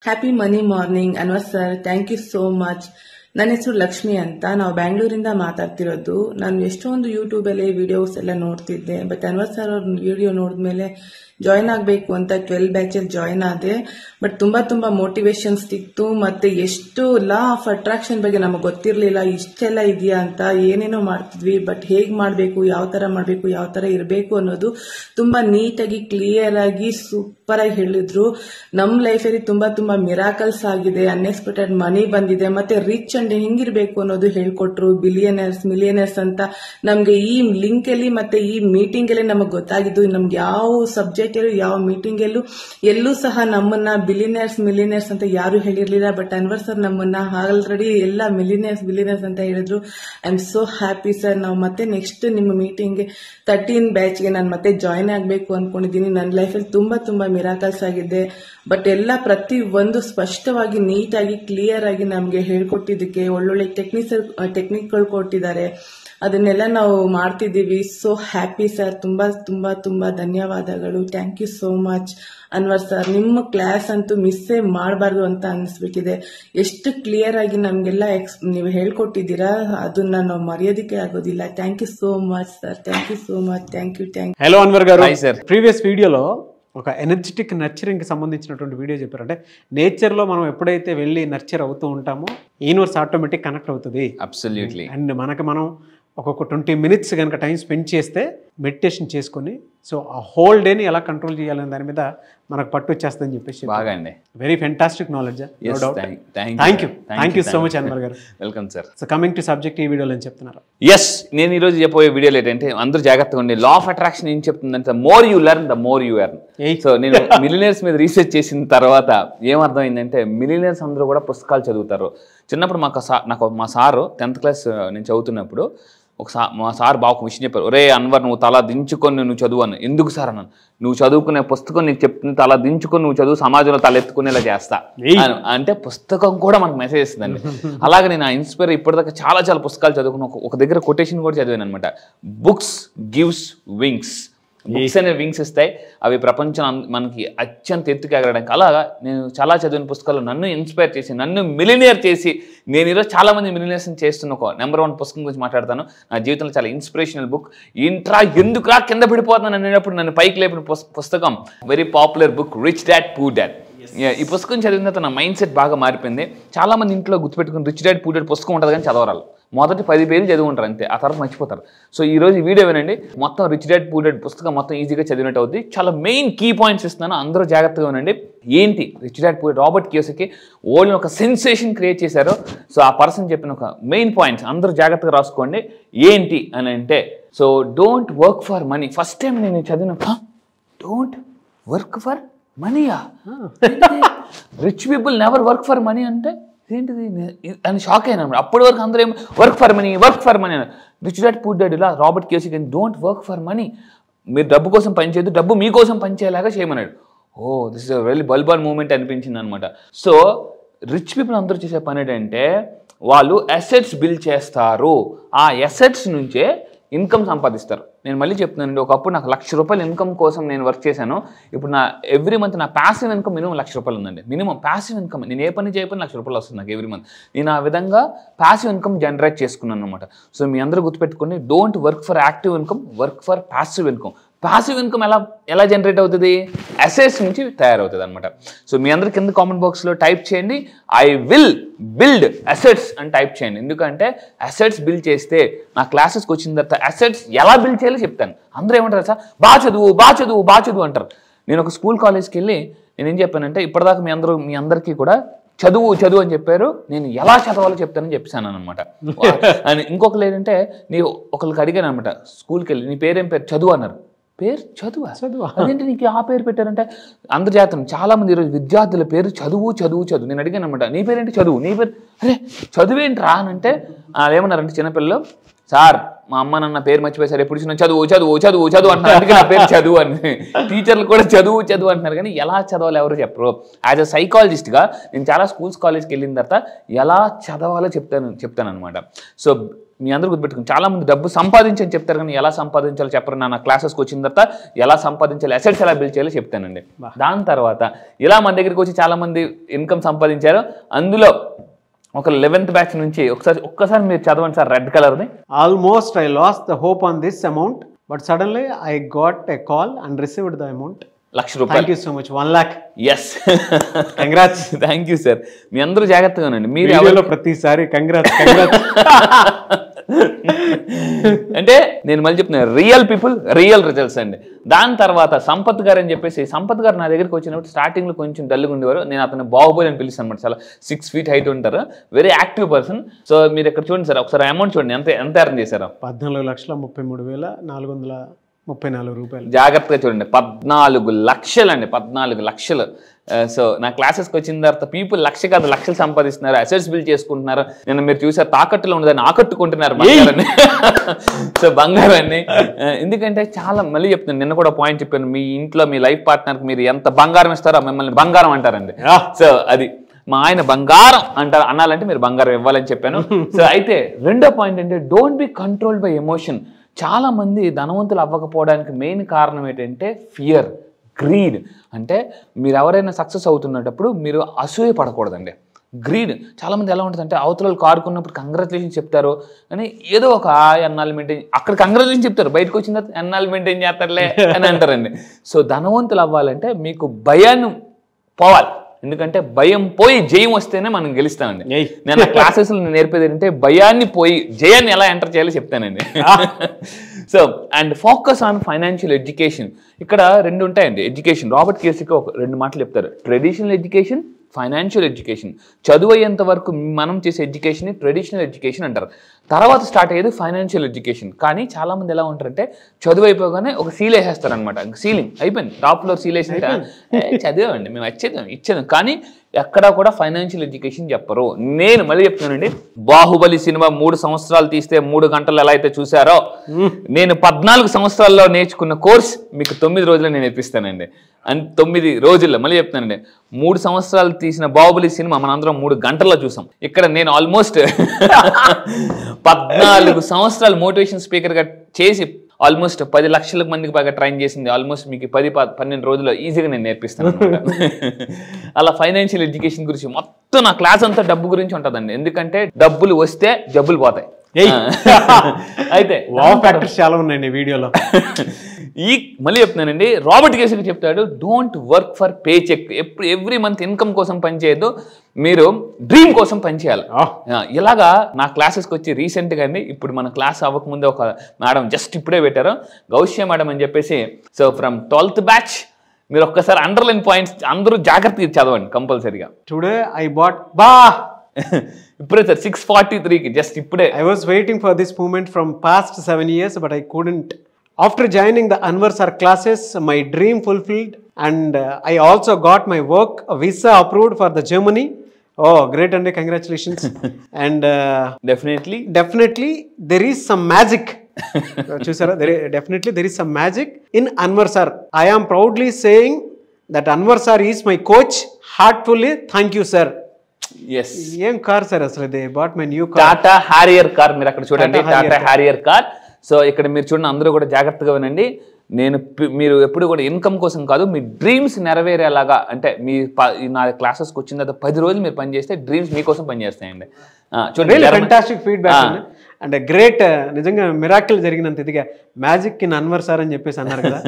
Happy money morning Anwar sir, thank you so much. ನನ್ನ ಹೆಸರು ಲಕ್ಷ್ಮಿ ಅಂತ. ನಾವು ಬ್ಯಾಂಗ್ಳೂರಿಂದ ಮಾತಾಡ್ತಿರೋದು. ನಾನು ಎಷ್ಟೊಂದು ಯೂಟ್ಯೂಬಲ್ಲಿ ವಿಡಿಯೋಸ್ ಎಲ್ಲ ನೋಡ್ತಿದ್ದೆ. ಬಟ್ ಅನ್ವರ್ ಸರ್ ಅವ್ರ ವಿಡಿಯೋ ನೋಡಿದ್ಮೇಲೆ ಜಾಯಿನ್ ಆಗಬೇಕು ಅಂತ 12 ಬ್ಯಾಚಲ್ಲಿ ಜಾಯಿನ್ ಆದೆ. ಬಟ್ ತುಂಬಾ ಮೋಟಿವೇಶನ್ ಸಿಕ್ತು. ಮತ್ತೆ ಎಷ್ಟು ಲಾ ಆಫ್ ಅಟ್ರಾಕ್ಷನ್ ಬಗ್ಗೆ ನಮಗೆ ಗೊತ್ತಿರಲಿಲ್ಲ, ಇಷ್ಟೆಲ್ಲ ಇದೆಯಾ ಅಂತ. ಏನೇನೋ ಮಾಡ್ತಿದ್ವಿ, ಬಟ್ ಹೇಗ್ ಮಾಡಬೇಕು, ಯಾವ ತರ ಮಾಡಬೇಕು, ಯಾವ ತರ ಇರಬೇಕು ಅನ್ನೋದು ತುಂಬಾ ನೀಟಾಗಿ ಕ್ಲಿಯರ್ ಆಗಿ ಸೂಪರ್ ಆಗಿ ಹೇಳಿದ್ರು. ನಮ್ಮ ಲೈಫಲ್ಲಿ ತುಂಬಾ ಮಿರಾಕಲ್ಸ್ ಆಗಿದೆ. ಅನ್ಎಕ್ಸ್ಪೆಕ್ಟೆಡ್ ಮನಿ ಬಂದಿದೆ. ಮತ್ತೆ ರಿಚ್ ಅಂಡ್ ಹೆಂಗಿರ್ಬೇಕು ಅನ್ನೋದು ಹೇಳ್ಕೊಟ್ರು. ಬಿಲಿಯನರ್ಸ್ ಮಿಲಿಯನರ್ಸ್ ಅಂತ ನಮ್ಗೆ ಈ ಲಿಂಕ್ ಅಲ್ಲಿ ಮತ್ತೆ ಈ ಮೀಟಿಂಗ್ ಅಲ್ಲಿ ನಮಗೆ ಗೊತ್ತಾಗಿದ್ದು. ನಮ್ಗೆ ಯಾವ ಸಬ್ಜೆಕ್ಟ್ ಯಾವ ಮೀಟಿಂಗ್ ಎಲ್ಲೂ ಸಹ ನಮ್ಮನ್ನ ಬಿಲಿಯನರ್ಸ್ ಮಿಲಿಯನರ್ಸ್ ಅಂತ ಯಾರು ಹೇಳಿರ್ಲಿಲ್ಲ. ಬಟ್ ಅನ್ವರ್ ಸರ್ ನಮ್ಮನ್ನ ಆಲ್ರೆಡಿ ಎಲ್ಲ ಬಿಲಿಯನರ್ಸ್ ಅಂತ ಹೇಳಿದ್ರು. I am so happy sir. ನಾವು ಮತ್ತೆ ನೆಕ್ಸ್ಟ್ ನಿಮ್ಮ ಮೀಟಿಂಗ್ 13 ಬ್ಯಾಚ್ಗೆ ನಾನು ಮತ್ತೆ ಜಾಯಿನ್ ಆಗಬೇಕು ಅನ್ಕೊಂಡಿದ್ದೀನಿ. ನನ್ನ ಲೈಫಲ್ಲಿ ತುಂಬಾ ಮಿರಾಕಲ್ಸ್ ಆಗಿದೆ. ಬಟ್ ಎಲ್ಲ ಪ್ರತಿ ಒಂದು ಸ್ಪಷ್ಟವಾಗಿ ನೀಟಾಗಿ ಕ್ಲಿಯರ್ ಆಗಿ ನಮ್ಗೆ ಹೇಳ್ಕೊಟ್ಟಿದ್ದಕ್ಕೆ ಒಳ್ಳೊಳ್ಳೆ ಟೆಕ್ನಿಕ್ಗಳು ಕೊಟ್ಟಿದ್ದಾರೆ. ಅದನ್ನೆಲ್ಲ ನಾವು ಮಾಡ್ತಿದ್ದೀವಿ. So happy sir. ತುಂಬಾ ಧನ್ಯವಾದಗಳು. Thank you so much Anwar sir. ನಿಮ್ಮ ಕ್ಲಾಸ್ ಅಂತೂ ಮಿಸ್ಸೇ ಮಾಡಬಾರ್ದು ಅಂತ ಅನಿಸ್ಬಿಟ್ಟಿದೆ. ಎಷ್ಟು ಕ್ಲಿಯರ್ ಆಗಿ ನಮ್ಗೆಲ್ಲ ನೀವು ಹೇಳ್ಕೊಟ್ಟಿದ್ದೀರಾ, ಅದನ್ನ ನಾವು ಮರೆಯೋದಕ್ಕೆ ಆಗೋದಿಲ್ಲ. Thank you so much sir. Thank you so much. Thank you. Hello Anwar garu. Previous వీడియోలో ఒక ఎనర్జెటిక్ నర్చరింగ్కి సంబంధించినటువంటి వీడియో చెప్పారు. అంటే నేచర్లో మనం ఎప్పుడైతే వెళ్ళి నర్చర్ అవుతూ ఉంటామో యూనివర్స్ ఆటోమేటిక్ కనెక్ట్ అవుతుంది. అబ్సల్యూట్లీ. అండ్ మనం ఒక్కొక్క 20 minutes కనుక టైం స్పెండ్ చేస్తే మెడిటేషన్ చేసుకొని సో ఆ హోల్ డేని ఎలా కంట్రోల్ చేయాలనే దాని మీద మనకు పట్టు వచ్చేస్తుందని చెప్పేసి బాగా అండి. Very fantastic knowledge. Thank you so much Anwar గారు. Welcome sir. So coming to subject, ఈ వీడియోలో ఏం చెప్తున్నారు? ఎస్, నేను ఈరోజు చెప్పబోయే వీడియోలో ఏంటంటే అందరూ జాగ్రత్తగా ఉండి. లా ఆఫ్ అట్రాక్షన్ ఏం చెప్తుందంటే more you learn the more you earn. So నేను మిలియనర్స్ మీద రీసెర్చ్ చేసిన తర్వాత ఏమర్థమైందంటే మిలియనర్స్ అందరూ కూడా పుస్తకాలు చదువుతారు. చిన్నప్పుడు మా సారు 10th క్లాస్ నేను చదువుతున్నప్పుడు మా సార్ బాగా ఒక విషయం చెప్పారు. ఒరే అన్వర్, నువ్వు తల దించుకొని నువ్వు చదువు అని. ఎందుకు సార్ అన్నాను. నువ్వు చదువుకునే పుస్తకం నీకు చెప్తుంది, తల దించుకొని నువ్వు చదువు, సమాజంలో తల ఎత్తుకునేలా చేస్తా అంటే పుస్తకం కూడా మనకు మెసేజ్ ఇస్తుందండి. అలాగే నేను ఆ ఇన్స్పైర్ ఇప్పటిదాకా చాలా పుస్తకాలు చదువుకుని ఒక దగ్గర కొటేషన్ కూడా చదివాను అనమాట. Books gives wings. బుక్స్ అనేవి వింగ్స్ ఇస్తాయి, అవి ప్రపంచం మనకి అత్యంత ఎత్తుకు ఎగరడానికి. అలాగా నేను చాలా చదివిన పుస్తకాలు నన్ను ఇన్స్పైర్ చేసి, నన్ను మిలినియర్ చేసి, నేను ఈరోజు చాలా మంది మిలినియర్స్ని చేస్తున్న ఒక నెంబర్ 1 పుస్తకం గురించి మాట్లాడతాను. నా జీవితంలో చాలా ఇన్స్పిరేషనల్ బుక్. ఎందుకురా కింద పడిపోతున్నాను అనేటప్పుడు నన్ను పైకి లేపిన పుస్తకం very popular book, rich dad poor dad. ఈ పుస్తకం చదివిన తర్వాత నా మైండ్ సెట్ బాగా మారిపోయింది. చాలా మంది ఇంట్లో గుర్తుపెట్టుకుని రిచ్ డాడ్ పూర్ డాడ్ పుస్తకం ఉంటుంది కానీ చదవరాలు. మొదటి 10 పేజీలు చదువుకుంటారు అంతే, ఆ తర్వాత మర్చిపోతారు. సో ఈ రోజు ఈ వీడియో వినండి. మొత్తం రిచ్ డాడ్ పూర్ డాడ్ పుస్తకం మొత్తం ఈజీగా చదివినట్టు అవుతుంది. చాలా మెయిన్ కీ పాయింట్స్ ఇస్తున్నాను, అందరూ జాగ్రత్తగా వినండి. ఏంటి rich dad poor dad? Robert Kiyosaki old ఒక సెన్సేషన్ క్రియేట్ చేశారు. సో ఆ పర్సన్ చెప్పిన ఒక మెయిన్ పాయింట్స్ అందరూ జాగ్రత్తగా రాసుకోండి. ఏంటి అని అంటే, so don't work for money. First time నేను చదివిన డోంట్ వర్క్ ఫర్ మనీయా, rich people never work for money అంటే ఏంటిది అని షాక్ అయినా. అప్పటి వరకు అందరూ ఏం వర్క్ ఫర్ మనీ అన్నారు. రిచ్ డాడ్ పూర్ డాడ్ ఇలా Robert Kiyosaki don't work for money, మీరు డబ్బు కోసం పనిచేయద్దు, డబ్బు మీకోసం పనిచేయలాగా చేయమన్నాడు. This is a very bulb on moment అనిపించింది అనమాట. సో రిచ్ పీపుల్ అందరూ చేసే పని ఏంటంటే వాళ్ళు అసెట్స్ బిల్డ్ చేస్తారు. ఆ అసెట్స్ నుంచే ఇన్కమ్ సంపాదిస్తారు. నేను మళ్ళీ చెప్తున్నానండి, ఒకప్పుడు నాకు ₹1,00,000 ఇన్కమ్ కోసం నేను వర్క్ చేశాను. ఇప్పుడు నా ఎవ్రీ మంత్ నా ప్యాసివ్ ఇన్కమ్ మినిమం ₹1,00,000 ఉందండి. Minimum passive income. నేను ఏ పని చేయకపోయినా ₹1,00,000 వస్తుంది నాకు ఎవ్రీ మంత్. నేను ఆ విధంగా ప్యాసివ్ ఇన్కమ్ జనరేట్ చేసుకున్నాను అనమాట. సో మీ అందరూ గుర్తుపెట్టుకోండి, don't work for active income, work for passive income. Passive income ఎలా జనరేట్ అవుతుంది? అసెట్స్ నుంచి తయారవుతుంది అనమాట. సో మీ అందరి కింద కామెంట్ బాక్స్లో టైప్ చేయండి, ఐ విల్ బిల్డ్ అసెట్స్ అని టైప్ చేయండి. ఎందుకంటే అసెట్స్ బిల్డ్ చేస్తే నా క్లాసెస్కి వచ్చిన తర్వాత అసెట్స్ ఎలా బిల్డ్ చేయాలో చెప్తాను. అందరూ ఏమంటారు సార్, బాగా చదువు అంటారు. నేను ఒక స్కూల్ కాలేజ్కి వెళ్ళి నేనేం చెప్పానంటే, ఇప్పటిదాకా మీ అందరికీ కూడా చదువు అని చెప్పారు, నేను ఎలా చదవాలో చెప్తానని చెప్పాను అనమాట. అని ఇంకొకరు ఏంటంటే, ఒకరికి అడిగాను అనమాట, స్కూల్కి వెళ్ళి నీ పేరేం పేరు? చదువు అన్నారు. పేరు చదువా? అదేంటి నీకు ఆ పేరు పెట్టారంటే, అందరు చేస్తాను. చాలా మంది ఈరోజు విద్యార్థుల పేరు చదువు. నేను అడిగాను అనమాట, నీ పేరేంటి? చదువు. నీ పేరు? అరే చదువేంట్రా అని అంటే ఏమన్నారంటే చిన్నపిల్లలు, సార్ మా అమ్మ నాన్న పేరు మర్చిపోయి సార్, ఎప్పుడు చదువు అంటున్నారు, అందుకే నా పేరు చదువు అని. టీచర్లు కూడా చదువు అంటున్నారు, కానీ ఎలా చదవాలో ఎవరు చెప్పరు. యాజ్ అ సైకాలజిస్ట్గా నేను చాలా స్కూల్స్ కాలేజ్కి వెళ్ళిన తర్వాత ఎలా చదవాలో చెప్తాను అనమాట. సో మీ అందరూ గుర్తుపెట్టుకుని చాలా మంది డబ్బు సంపాదించని చెప్తారు కానీ ఎలా సంపాదించాలో చెప్పరు. నా క్లాసెస్కి వచ్చిన తర్వాత ఎలా సంపాదించాలి, అసెట్స్ ఎలా బిల్డ్ చేయాలో చెప్తానండి. దాని తర్వాత ఇలా మన దగ్గరికి వచ్చి చాలా మంది ఇన్కమ్ సంపాదించారు. అందులో ఒక 11th బ్యాచ్ నుంచి ఒక్కసారి మీరు చదవండి సార్ రెడ్ కలర్ది. Almost I lost the hope on this amount but suddenly I got a call and received the amount. ₹1,00,000. Thank you so much. 1 lakh. Yes, congrats. Thank you sir. మీ అందరూ జాగ్రత్తగా ఉండండి. మీరు వీడియోలో ప్రతిసారి కంగ్రాట్స్ కంగ్రాట్స్ అంటే నేను మళ్ళీ చెప్తున్నాను, రియల్ పీపుల్ రియల్ రిజల్ట్స్ అండి. దాని తర్వాత సంపత్ గారు అని చెప్పేసి, సంపత్ గారు నా దగ్గరికి వచ్చినప్పుడు స్టార్టింగ్ లో కొంచెం డల్గా ఉండేవారు. నేను అతను బాహుబలి అని పిలుస్తాను అనమాట. చాలా 6 feet హైట్ ఉంటారు, వెరీ యాక్టివ్ పర్సన్. సో మీరు ఇక్కడ చూడండి సార్, ఒకసారి అమౌంట్ చూడండి ఎంత ఎర్న్ చేశారు. 14,33,434 రూపాయలు. జాగ్రత్తగా చూడండి, 14 లక్షలు అండి, 14 లక్షలు. సో నా క్లాసెస్కి వచ్చిన తర్వాత పీపుల్ లక్ష కాదు లక్షలు సంపాదిస్తున్నారు, అసెట్స్ బిల్డ్ చేసుకుంటున్నారు. నేను మీరు చూసారు తాకట్టులో ఉండదని ఆకట్టుకుంటున్నారు బంగారాన్ని. సో బంగారాన్ని ఎందుకంటే చాలా మళ్ళీ చెప్తున్నాను, నిన్న కూడా పాయింట్ చెప్పాను, మీ ఇంట్లో మీ లైఫ్ పార్ట్నర్కి మీరు ఎంత బంగారం ఇస్తారో మిమ్మల్ని బంగారం అంటారండి. సో అది మా ఆయన బంగారం అంటారు, అనాలంటే మీరు బంగారం ఇవ్వాలని చెప్పాను. సో అయితే రెండో పాయింట్ అంటే don't be controlled by emotion. చాలా మంది ధనవంతులు అవ్వకపోవడానికి మెయిన్ కారణం ఏంటంటే ఫియర్, గ్రీడ్. అంటే మీరు ఎవరైనా సక్సెస్ అవుతున్నప్పుడు మీరు అసూయ పడకూడదండి. గ్రీడ్ చాలా మంది ఎలా ఉంటుంది అంటే అవతల కారుకున్నప్పుడు కంగ్రాచులేషన్ చెప్తారు అని ఏదో ఒక ఎన్నాళ్ళు మెయింటైన్, అక్కడ కంగ్రాచులేషన్ చెప్తారు, బయటకు వచ్చిన తర్వాత ఎన్నాళ్ళు మెయింటైన్ చేస్తారులే అని అంటారండి. సో ధనవంతులు అవ్వాలంటే మీకు భయాన్ని పోవాలి, ఎందుకంటే భయం పోయి జయం వస్తేనే మనం గెలుస్తామండి. నేను ఆ క్లాసెస్లో నేర్పేది ఏంటంటే భయాన్ని పోయి జయాన్ని ఎలా ఎంటర్ చేయాలో చెప్తానండి. So and focus on financial education. ఇక్కడ 2 ఉంటాయండి ఎడ్యుకేషన్. రాబర్ట్ కియోసాకి ఒక 2 మాటలు చెప్తారు, ట్రెడిషనల్ ఎడ్యుకేషన్, ఫైనాన్షియల్ ఎడ్యుకేషన్. చదువు అయ్యేంత వరకు మనం చేసే ఎడ్యుకేషన్ ట్రెడిషనల్ ఎడ్యుకేషన్ అంటారు. తర్వాత స్టార్ట్ అయ్యేది ఫైనాన్షియల్ ఎడ్యుకేషన్. కానీ చాలా మంది ఎలా ఉంటారంటే చదువు అయిపోగానే ఒక సీల్ వేసేస్తారు అనమాట. సీలింగ్ అయిపోయింది, టాప్ ఫ్లోర్ సీల్ వేసి చదివామండి మేము ఇచ్చేదాం కానీ ఎక్కడా కూడా ఫైనాన్షియల్ ఎడ్యుకేషన్ చెప్పరు. నేను మళ్ళీ చెప్తున్నానండి, బాహుబలి సినిమా 3 సంవత్సరాలు తీస్తే 3 గంటలు ఎలా అయితే చూసారో, నేను 14 సంవత్సరాల్లో నేర్చుకున్న కోర్స్ మీకు 9 రోజుల్లో నేను నేర్పిస్తానండి. అండ్ 9 రోజుల్లో మళ్ళీ చెప్తానండి, 3 సంవత్సరాలు తీసిన బాహుబలి సినిమా మనం అందరం 3 గంటల్లో చూసాం. ఇక్కడ నేను ఆల్మోస్ట్ 14 సంవత్సరాలు మోటివేషన్ స్పీకర్గా చేసి ఆల్మోస్ట్ 10 లక్షల మందికి బాగా ట్రైన్ చేసింది. ఆల్మోస్ట్ మీకు 10-12 రోజుల్లో ఈజీగా నేను నేర్పిస్తాను. అలా ఫైనాన్షియల్ ఎడ్యుకేషన్ గురించి మొత్తం నా క్లాస్ అంతా డబ్బు గురించి ఉంటుందండి. ఎందుకంటే డబ్బులు వస్తే జబ్బులు పోతాయి. అయితే చాలా ఉన్నాయండి వీడియోలో. ఈ మళ్ళీ చెప్తున్నానండి, రాబర్ట్ కియోసాకి చెప్తాడు, don't work for pay check. Every month income కోసం పనిచేయద్దు, మీరు డ్రీమ్ కోసం పనిచేయాలి. ఇలాగా నా క్లాసెస్కి వచ్చి రీసెంట్గా అండి, ఇప్పుడు మన క్లాస్ అవ్వకముందే ఒక మేడం జస్ట్ ఇప్పుడే పెట్టారు, గౌష్య మేడం అని చెప్పేసి. సో ఫ్రమ్ 12th బ్యాచ్ మీరు ఒక్కసారి అండర్లైన్ పాయింట్స్ అందరూ జాగ్రత్తగా చదవండి కంపల్సరీగా. టుడే ఐ బాట్ ఇప్పుడే సార్ 6:43కి జస్ట్ ఇప్పుడే. I was waiting for this moment from past 7 years but I couldn't. After joining the Anwar Sir classes, my dream fulfilled and I also got my work visa approved for the Germany. Oh, great and congratulations. And definitely there is some magic. Chusara, definitely there is some magic in Anwar Sir. I am proudly saying that Anwar Sir is my coach. Heartfully thank you sir. Yes. Em car sir asle they bought my new car. Tata Harrier car మీరు అక్కడ చూడండి, Tata Harrier car. So ఇక్కడ మీరు చూడండి, అందరూ కూడా జాగ్రత్తగా వినండి. మీరు ఎప్పుడు కూడా ఇన్కమ్ కోసం కాదు, మీ డ్రీమ్స్ నెరవేరేలాగా, అంటే నా క్లాసెస్కి వచ్చిన తర్వాత 10 రోజులు మీరు పనిచేస్తే డ్రీమ్స్ మీకోసం పనిచేస్తాయండి. చూడండి, ఫ్యాంటాస్టిక్ ఫీడ్బ్యాక్ అంటే గ్రేట్. నిజంగా మిరాకిల్ జరిగినంత ఇదిగా మ్యాజిక్ ఇన్ అన్వర్ సార్ అని చెప్పేసి అన్నారు కదా,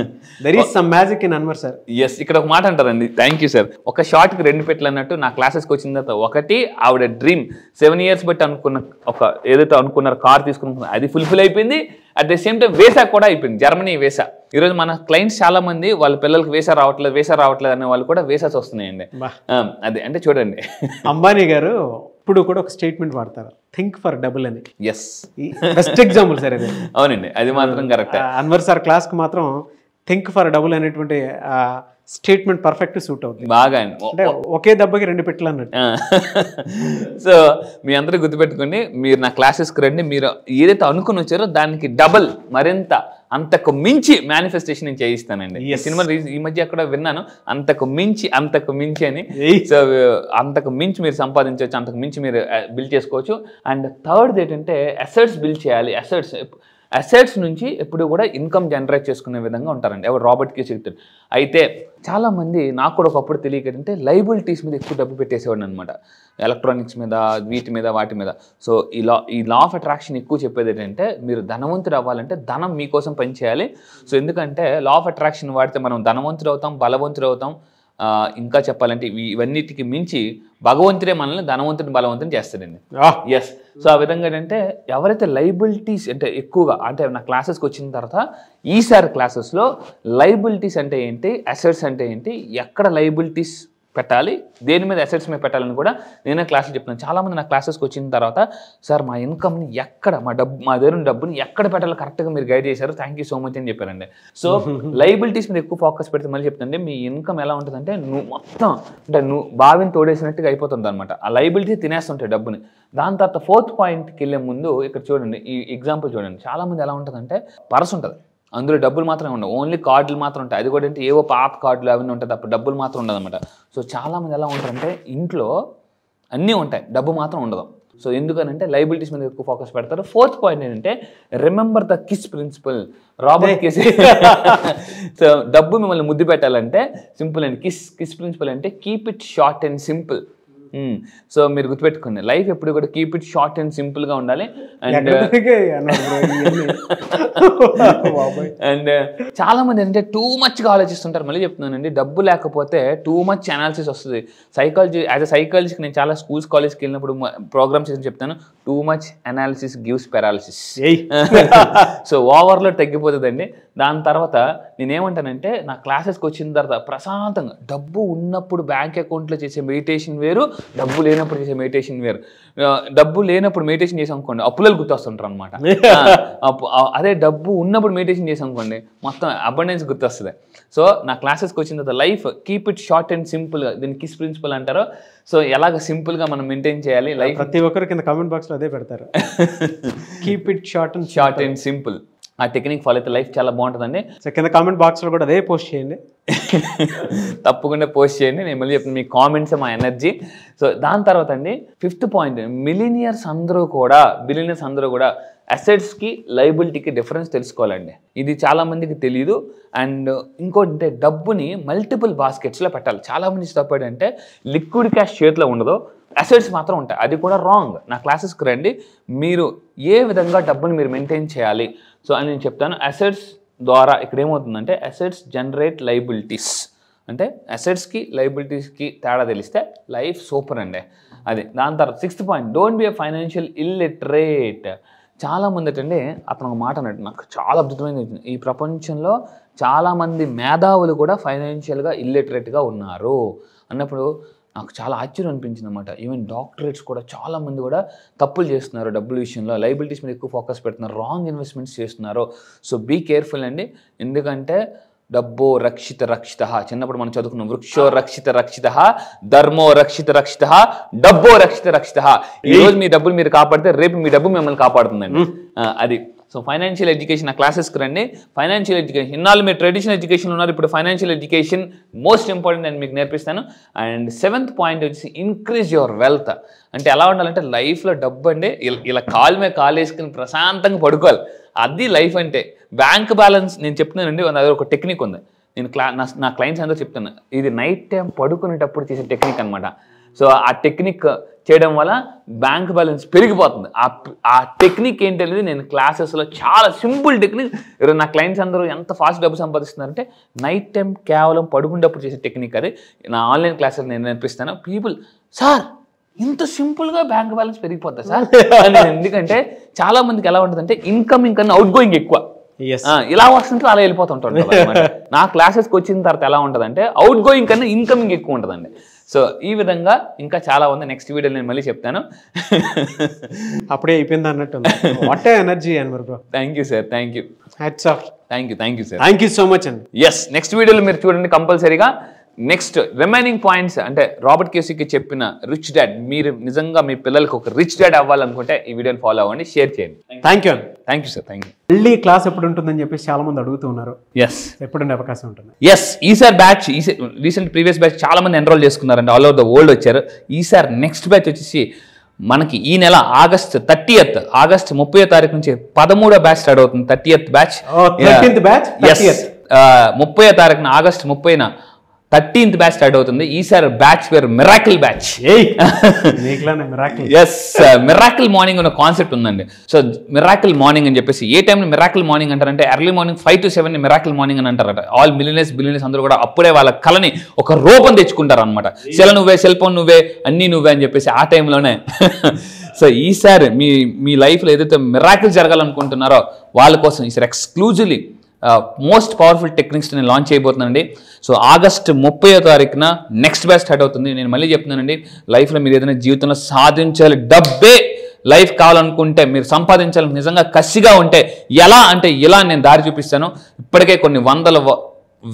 there is some magic in Anwar sir. Yes, ఇక్కడ ఒక మాట అంటారండి, థ్యాంక్ యూ సార్. ఒక షార్ట్కి 2 పెట్లు అన్నట్టు నా క్లాసెస్కి వచ్చిన తర్వాత ఒకటి ఆవిడ డ్రీమ్ 7 years బట్టి అనుకున్న ఒక ఏదైతే అనుకున్నారో కార్ తీసుకున్న అది ఫుల్ఫిల్ అయిపోయింది. At the same time visa కూడా అయిపోయింది, జర్మనీ వీసా. ఈరోజు మన క్లయింట్స్ చాలా మంది వాళ్ళ పిల్లలకి వీసా రావట్లేదు అనే వాళ్ళు కూడా వీసాస్ వస్తున్నాయండి. అదే అంటే చూడండి, అంబానీ గారు ఇప్పుడు కూడా ఒక స్టేట్మెంట్ వాడతారు, థింక్ ఫర్ డబుల్ అని. ఎస్, బెస్ట్ ఎగ్జాంపుల్ సార్ అది. అవునండి, అది మాత్రం కరెక్ట్. అన్వర్ సార్ క్లాస్కి మాత్రం థింక్ ఫర్ డబుల్ అనేటువంటి స్టేట్మెంట్ పర్ఫెక్ట్ సూట్ అవుతుంది. బాగా అంటే ఒకే దెబ్బకి 2 పెట్టలు అన్నట్టు. సో మీ అందరూ గుర్తుపెట్టుకోండి, మీరు నా క్లాసెస్కి రండి, మీరు ఏదైతే అనుకుని వచ్చారో దానికి డబల్ మరింత అంతకు మించి మేనిఫెస్టేషన్ నేను చేయిస్తానండి. సినిమా ఈ మధ్య అక్కడ విన్నాను, అంతకు మించి అని. సో అంతకు మించి మీరు సంపాదించవచ్చు, అంతకు మించి మీరు బిల్డ్ చేసుకోవచ్చు. అండ్ థర్డ్ ఏంటంటే అసెట్స్ బిల్డ్ చేయాలి. అసెట్స్ నుంచి ఎప్పుడు కూడా ఇన్కమ్ జనరేట్ చేసుకునే విధంగా ఉంటారండి. ఎవరు రాబర్ట్ కి చెప్తారు. అయితే చాలామంది నాకు కూడా ఒకప్పుడు తెలియకంటే లైబిలిటీస్ మీద ఎక్కువ డబ్బు పెట్టేసేవాడిని అనమాట, ఎలక్ట్రానిక్స్ మీద, వీటి మీద, వాటి మీద. సో ఈ లా ఆఫ్ అట్రాక్షన్ ఎక్కువ చెప్పేది ఏంటంటే మీరు ధనవంతుడు అవ్వాలంటే ధనం మీకోసం పనిచేయాలి. సో ఎందుకంటే లా ఆఫ్ అట్రాక్షన్ వాడితే మనం ధనవంతుడు అవుతాం, బలవంతుడు అవుతాం. ఇంకా చెప్పాలంటే ఇవన్నిటికి మించి భగవంతుడే మనల్ని ధనవంతుని బలవంతుని చేస్తాడండి. ఎస్. సో ఆ విధంగా ఏంటంటే ఎవరైతే లైబిలిటీస్ అంటే ఎక్కువగా అంటే నా క్లాసెస్కి వచ్చిన తర్వాత ఈసారి క్లాసెస్లో లైబిలిటీస్ అంటే ఏంటి, అసెట్స్ అంటే ఏంటి, ఎక్కడ లైబిలిటీస్ పెట్టాలి, దేని మీద అసెట్స్ మీద పెట్టాలని కూడా నేనే క్లాసులు చెప్తున్నాను. చాలామంది నా క్లాసెస్కి వచ్చిన తర్వాత సార్ మా ఇన్కమ్ని ఎక్కడ, మా దగ్గర డబ్బుని ఎక్కడ పెట్టాలో కరెక్ట్గా మీరు గైడ్ చేశారు, థ్యాంక్ యూ సో మచ్ అని చెప్పారండి. సో లైబిలిటీస్ మీద ఎక్కువ ఫోకస్ పెడితే మళ్ళీ చెప్తుంటే మీ ఇన్కమ్ ఎలా ఉంటుందంటే నువ్వు మొత్తం అంటే నువ్వు బావిని తోడేసినట్టుగా అయిపోతుంది అనమాట. ఆ లైబిలిటీ తినేస్తుంటాయి డబ్బుని. దాని తర్వాత 4th పాయింట్కి వెళ్ళే ముందు ఇక్కడ చూడండి, ఈ ఎగ్జాంపుల్ చూడండి. చాలామంది ఎలా ఉంటుందంటే పర్స్ ఉంటుంది, అందులో డబ్బులు మాత్రమే ఉండవు, ఓన్లీ కార్డులు మాత్రం ఉంటాయి. అది కూడా అంటే ఏవో పాత కార్డులు అవన్నీ ఉంటుంది, అప్పుడు డబ్బులు మాత్రం ఉండదు అనమాట. సో చాలామంది ఎలా ఉంటారంటే ఇంట్లో అన్నీ ఉంటాయి, డబ్బు మాత్రం ఉండదు. సో ఎందుకనంటే లైబిలిటీస్ మీద ఎక్కువ ఫోకస్ పెడతారు. 4th పాయింట్ ఏంటంటే remember the kiss principle. Robert kiss. So డబ్బు మిమ్మల్ని ముద్దు పెట్టాలంటే సింపుల్ అండి. కిస్ ప్రిన్సిపల్ అంటే keep it short and simple. So మీరు గుర్తుపెట్టుకోండి, లైఫ్ ఎప్పుడు కూడా keep it short and simple గా ఉండాలి. అండ్ చాలా మంది అంటే టూ మచ్ గా ఆలోచిస్తుంటారు. మళ్ళీ చెప్తున్నానండి, డబ్బు లేకపోతే టూ మచ్ అనాలిసిస్ వస్తుంది. సైకాలజీ యాజ్ అ సైకాలజీకి నేను చాలా స్కూల్స్ కాలేజ్కి వెళ్ళినప్పుడు ప్రోగ్రామ్స్ చేసి చెప్తాను, too much analysis gives paralysis. So overload తగ్గిపోతుందండి. దాని తర్వాత నేనేమంటానంటే నా క్లాసెస్కి వచ్చిన తర్వాత ప్రశాంతంగా డబ్బు ఉన్నప్పుడు బ్యాంక్ అకౌంట్లో చేసే మెడిటేషన్ వేరు, డబ్బు లేనప్పుడు చేసే మెడిటేషన్ వేరు. డబ్బు లేనప్పుడు మెడిటేషన్ చేసాం అనుకోండి అప్పులలో గుర్తొస్తుంటారు అనమాట. అదే డబ్బు ఉన్నప్పుడు మెడిటేషన్ చేసాం అనుకోండి మొత్తం అబండెన్స్ గుర్తొస్తుంది. సో నా క్లాసెస్కి వచ్చిన తర్వాత life keep it short and సింపుల్గా, దీన్ని కిస్ ప్రిన్సిపల్ అంటారు. సో ఎలాగ సింపుల్గా మనం మెయింటైన్ చేయాలి లైఫ్. ప్రతి ఒక్కరు కింద కామెంట్ బాక్స్లో అదే పెడతారు, keep it short and simple. ఆ టెక్నిక్ ఫాలో అయితే లైఫ్ చాలా బాగుంటుందండి. సో కింద కామెంట్ బాక్స్లో కూడా అదే పోస్ట్ చేయండి, తప్పకుండా పోస్ట్ చేయండి. నేను మళ్ళీ చెప్తాను, మీ కామెంట్స్ మా ఎనర్జీ. సో దాని తర్వాత అండి 5th పాయింట్, బిలియనియర్స్ అందరూ కూడా అసెట్స్కి లయబిలిటీకి డిఫరెన్స్ తెలుసుకోవాలండి. ఇది చాలామందికి తెలియదు. అండ్ ఇంకోటి అంటే డబ్బుని మల్టిపుల్ బాస్కెట్స్లో పెట్టాలి. చాలామంది ఇష్టపడి అంటే లిక్విడ్ క్యాష్ చేతిలో ఉండదు, అసెట్స్ మాత్రం ఉంటాయి. అది కూడా రాంగ్. నా క్లాసెస్కి రండి, మీరు ఏ విధంగా డబ్బుని మీరు మెయింటైన్ చేయాలి సో అని నేను చెప్తాను. అసెట్స్ ద్వారా ఇక్కడ ఏమవుతుందంటే అసెట్స్ జనరేట్ లయబిలిటీస్. అంటే అసెట్స్కి లయబిలిటీస్కి తేడా తెలిస్తే లైఫ్ సూపర్ అండి. అది. దాని తర్వాత 6th point, don't be a financial illiterate. చాలామంది అంటే అతను ఒక మాట అన్నట్టు నాకు చాలా అద్భుతమైనది, ఈ ప్రపంచంలో చాలామంది మేధావులు కూడా ఫైనాన్షియల్గా ఇల్లిటరేట్గా ఉన్నారు అన్నప్పుడు నాకు చాలా ఆశ్చర్యం అనిపించింది అనమాట. ఈవెన్ డాక్టరేట్స్ కూడా చాలామంది కూడా తప్పులు చేస్తున్నారు డబ్బుల విషయంలో, లైబిలిటీస్ మీద ఎక్కువ ఫోకస్ పెడుతున్నారు, రాంగ్ ఇన్వెస్ట్మెంట్స్ చేస్తున్నారు. సో బీ కేర్ఫుల్ అండి. ఎందుకంటే డబ్బో రక్షిత రక్షిత, చిన్నప్పుడు మనం చదువుకున్నాం, వృక్షో రక్షిత రక్షిత, ధర్మో రక్షిత రక్షిత, డబ్బో రక్షిత రక్షిత. ఈ రోజు మీ డబ్బులు మీరు కాపాడితే రేపు మీ డబ్బు మిమ్మల్ని కాపాడుతుందండి. అది. సో ఫైనాన్షియల్ ఎడ్యుకేషన్ నా క్లాసెస్కి రండి. ఫైనాన్షియల్ ఎడ్యుకేషన్ ఇన్నాళ్ళు మీరు ట్రెడిషనల్ ఎడ్యుకేషన్ ఉన్నారు, ఇప్పుడు ఫైనాన్షియల్ ఎడ్యుకేషన్ మోస్ట్ ఇంపార్టెంట్ నేను మీకు నేర్పిస్తాను. అండ్ 7th పాయింట్ వచ్చి ఇంక్రీజ్ యువర్ వెల్త్. అంటే ఎలా ఉండాలంటే లైఫ్లో డబ్బు అంటే ఇలా కాలు మీద కాలు వేసుకుని ప్రశాంతంగా పడుకోవాలి, అది లైఫ్ అంటే. బ్యాంక్ బ్యాలెన్స్ నేను చెప్తున్నానండి, అది ఒక టెక్నిక్ ఉంది. నేను నా క్లయింట్స్ అందరూ చెప్తాను, ఇది నైట్ టైం పడుకునేటప్పుడు చేసే టెక్నిక్ అనమాట. సో ఆ టెక్నిక్ చేయడం వల్ల బ్యాంక్ బ్యాలెన్స్ పెరిగిపోతుంది. ఆ టెక్నిక్ ఏంటనేది నేను క్లాసెస్లో చాలా సింపుల్ టెక్నిక్. నా క్లయింట్స్ అందరూ ఎంత ఫాస్ట్ డబ్బు సంపాదిస్తున్నారంటే నైట్ టైం కేవలం పడుకునేటప్పుడు చేసే టెక్నిక్. అది నా ఆన్లైన్ క్లాసెస్ నేను నేర్పిస్తాను. పీపుల్ సార్ ఇంత సింపుల్గా బ్యాంక్ బ్యాలెన్స్ పెరిగిపోతుంది సార్ అని. ఎందుకంటే చాలా మందికి ఎలా ఉంటుందంటే ఇన్కమింగ్ కన్నా అవుట్ గోయింగ్ ఎక్కువ, ఇలా వస్తుంటే అలా వెళ్ళిపోతుంటారు. నా క్లాసెస్కి వచ్చిన తర్వాత ఎలా ఉంటుందంటే అవుట్ గోయింగ్ కన్నా ఇన్కమింగ్ ఎక్కువ ఉంటుందండి. సో ఈ విధంగా ఇంకా చాలా ఉంది. నెక్స్ట్ వీడియో నేను మళ్ళీ చెప్తాను. అప్పుడే అయిపోయింది అన్నట్టు. What a energy Anwar bro. Thank you sir, thank you. Hats off. Thank you sir. Thank you so much అండి. ఎస్, నెక్స్ట్ వీడియోలో మీరు చూడండి కంపల్సరీగా. నెక్స్ట్ రిమైనింగ్ పాయింట్స్ అంటే రాబర్ట్ కియోసాకి చెప్పిన రిచ్ డాడ్, మీరు నిజంగా మీ పిల్లలకి ఒక రిచ్ డాడ్ అవ్వాలనుకుంటే ఈ వీడియోని ఫాలో అవ్వండి, షేర్ చేయండి. థ్యాంక్ యూ అండి. Thank you sir, thank you. మళ్ళీ క్లాస్ ఎప్పుడు ఉంటుందని చెప్పేసి చాలా మంది అడుగుతున్నారు. ఎస్, ఎప్పుడుండే అవకాశం ఉంటుంది? ఎస్, ఈసారి బ్యాచ్ రీసెంట్ ప్రీవియస్ బ్యాచ్ చాలా మంది ఎన్రోల్ చేసుకున్నారండి, ఆల్ ఓవర్ ద వరల్డ్ వచ్చారు. ఈసారి నెక్స్ట్ బ్యాచ్ వచ్చేసి మనకి ఈ నెల ఆగస్ట్ 30వ తారీఖు నుంచి 13వ బ్యాచ్ స్టార్ట్ అవుతుంది. 30th బ్యాచ్, 13th బ్యాచ్, 30వ తారీఖున ఆగస్ట్ 30న 13th బ్యాచ్ స్టార్ట్ అవుతుంది. ఈసారి బ్యాచ్ పేరు miracle batch. Yes, miracle morning అనే కాన్సెప్ట్ ఉందండి. సో మిరాకిల్ మార్నింగ్ అని చెప్పేసి ఏ టైంలో మిరాకిల్ మార్నింగ్ అంటారంటే early morning 5 to 7 miracle morning అని అంటారట. ఆల్ బిలియనర్స్ అందరూ కూడా అప్పుడే వాళ్ళ కళని ఒక రూపం తెచ్చుకుంటారు అనమాట. నువ్వే, సెల్ ఫోన్ నువ్వే, అన్నీ నువ్వే అని చెప్పేసి ఆ టైంలోనే. సో ఈసారి మీ లైఫ్లో ఏదైతే మిరాకిల్ జరగాలనుకుంటున్నారో వాళ్ళ కోసం ఈసారి ఎక్స్క్లూజివ్లీ మోస్ట్ పవర్ఫుల్ టెక్నిక్స్ నేను లాంచ్ చేయబోతున్నానండి. సో ఆగస్ట్ 30వ తారీఖున నెక్స్ట్ బ్యాచ్ స్టార్ట్ అవుతుంది. నేను మళ్ళీ చెప్తున్నానండి, లైఫ్లో మీరు ఏదైనా జీవితంలో సాధించాలి, డబ్బే లైఫ్ కావాలనుకుంటే, మీరు సంపాదించాలని నిజంగా కసిగా ఉంటే ఎలా అంటే ఇలా నేను దారి చూపిస్తాను. ఇప్పటికే కొన్ని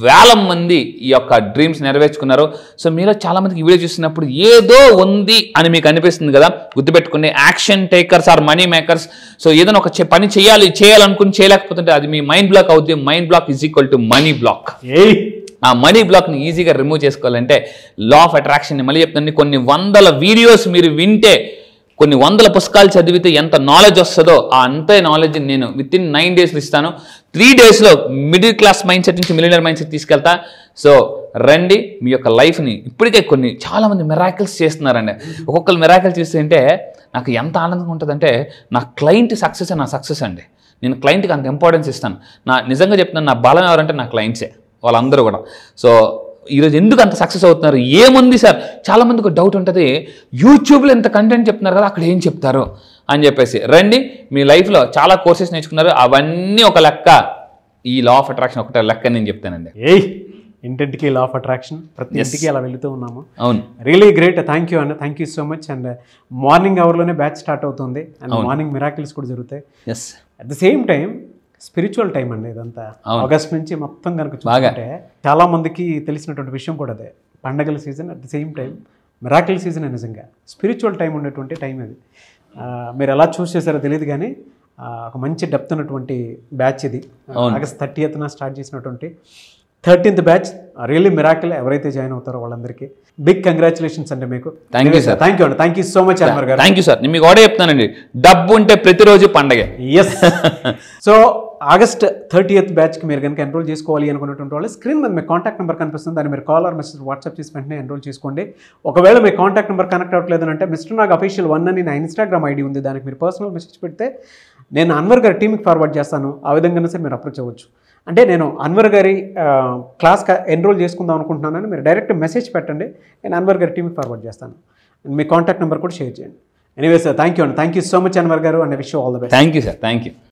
వేల మంది ఈ యొక్క డ్రీమ్స్ నెరవేర్చుకున్నారు. సో మీలో చాలా మందికి ఈ వీడియో చూసినప్పుడు ఏదో ఉంది అని మీకు అనిపిస్తుంది కదా, గుర్తుపెట్టుకుని action takers are money makers. So ఏదైనా ఒక పని చేయాలనుకుని చేయలేకపోతుంటే అది మీ మైండ్ బ్లాక్ అవుతుంది. Mind block is equal to money block. ఆ మనీ బ్లాక్ని ఈజీగా రిమూవ్ చేసుకోవాలంటే లా ఆఫ్ అట్రాక్షన్ మళ్ళీ చెప్తాను. కొన్ని వందల వీడియోస్ మీరు వింటే, కొన్ని వందల పుస్తకాలు చదివితే ఎంత నాలెడ్జ్ వస్తుందో ఆ అంతే నాలెడ్జ్ నేను వితిన్ 9 days ఇస్తాను. 3 days middle class mind set నుంచి మిలియనర్ మైండ్ సెట్ తీసుకెళ్తా. సో రండి, మీ యొక్క లైఫ్ని ఇప్పటికే చాలా మంది మిరాకిల్స్ చేస్తున్నారండి. ఒక్కొక్కరు మిరాకిల్ చేస్తుంటే నాకు ఎంత ఆనందంగా ఉంటుందంటే, నా క్లయింట్ సక్సెస్ నా సక్సెస్ అండి. నేను క్లయింట్కి అంత ఇంపార్టెన్స్ ఇస్తాను. నిజంగా చెప్తున్నాను, నా బలం ఎవరంటే నా క్లయింట్సే, వాళ్ళందరూ కూడా. సో ఈరోజు ఎందుకు అంత సక్సెస్ అవుతున్నారు? ఏముంది సార్, చాలా మందికి డౌట్ ఉంటుంది, యూట్యూబ్లో ఎంత కంటెంట్ చెప్తున్నారు కదా, అక్కడ ఏం చెప్తారు అని చెప్పేసి. రండి, మీ లైఫ్లో చాలా కోర్సెస్ నేర్చుకున్నారు, అవన్నీ ఒక లెక్క. ఈ లా ఆఫ్ అట్రాక్షన్ ఒకటే లెక్క నేను చెప్తానండి. ఇంటింటికి లా ఆఫ్ అట్రాక్షన్, ప్రతి ఇంటికి అలా వెళుతూ ఉన్నాము. అవును, రియలీ గ్రేట్. థ్యాంక్ యూ అండి, thank you so much. And morning అవర్లోనే బ్యాచ్ స్టార్ట్ అవుతుంది, అండ్ మార్నింగ్ మిరాకిల్స్ కూడా జరుగుతాయి. At the same time spiritual time అండి ఇదంతా. ఆగస్ట్ నుంచి మొత్తం కనుక చూసుకుంటే చాలా మందికి తెలిసినటువంటి విషయం కూడా అదే. పండగల season, at the same time miracle season. నిజంగా స్పిరిచువల్ టైం ఉండేటువంటి టైం అది. మీరు ఎలా చూస్ చేశారో తెలియదు కానీ ఒక మంచి డెప్త్ ఉన్నటువంటి బ్యాచ్ ఇది. ఆగస్ట్ 30th స్టార్ట్ చేసినటువంటి 13th బ్యాచ్ రియల్లీ మిరాకిల్. ఎవరైతే జాయిన్ అవుతారో వాళ్ళందరికీ బిగ్ కంగ్రాచులేషన్స్ అండి మీకు. Thank you sir. Thank you అండి, thank you so much Anwar గారు. Thank you sir. నేను మీకు కూడా చెప్తానండి, డబ్బు ఉంటే ప్రతిరోజు పండగ. ఎస్. సో ఆగస్ట్ 30th బ్యాచ్కి మీరు కనుక ఎన్రోల్ చేసుకోవాలి అనుకున్నటువంటి వాళ్ళు స్క్రీన్ మీద మీ కాంటాక్ట్ నెంబర్ కనిపిస్తుంది, దాన్ని మీరు కాల్ ఆర్ మెసేజ్ వాట్సాప్ చేసి వెంటనే ఎన్రోల్ చేసుకోండి. ఒకవేళ మీ కాంటాక్ట్ నెంబర్ కనెక్ట్ అవ్వట్లేదు అంటే మిస్టర్ నాగ్ అఫీషియల్ 1 అని నా ఇన్స్టాగ్రామ్ ఐడి ఉంది, దానికి మీరు పర్సనల్ మెసేజ్ పెడితే నేను అన్వర్ గారి టీమ్కి ఫార్వర్డ్ చేస్తాను. ఆ విధంగానే సరే మీరు అప్రోచ్ అవ్వచ్చు. అంటే నేను అన్వర్ గారి క్లాస్ ఎన్రోల్ చేసుకుందాం అనుకుంటున్నానని మీరు డైరెక్ట్ మెసేజ్ పెట్టండి, నేను అన్వర్ గారి టీమ్కి ఫార్వర్డ్ చేస్తాను. మీ కాంటాక్ట్ నెంబర్ కూడా షేర్ చేయండి. ఎనీవే సార్, థ్యాంక్ యూ అండి, thank you so much Anwar గారు, and wish you all the best. Thank you sir, thank you.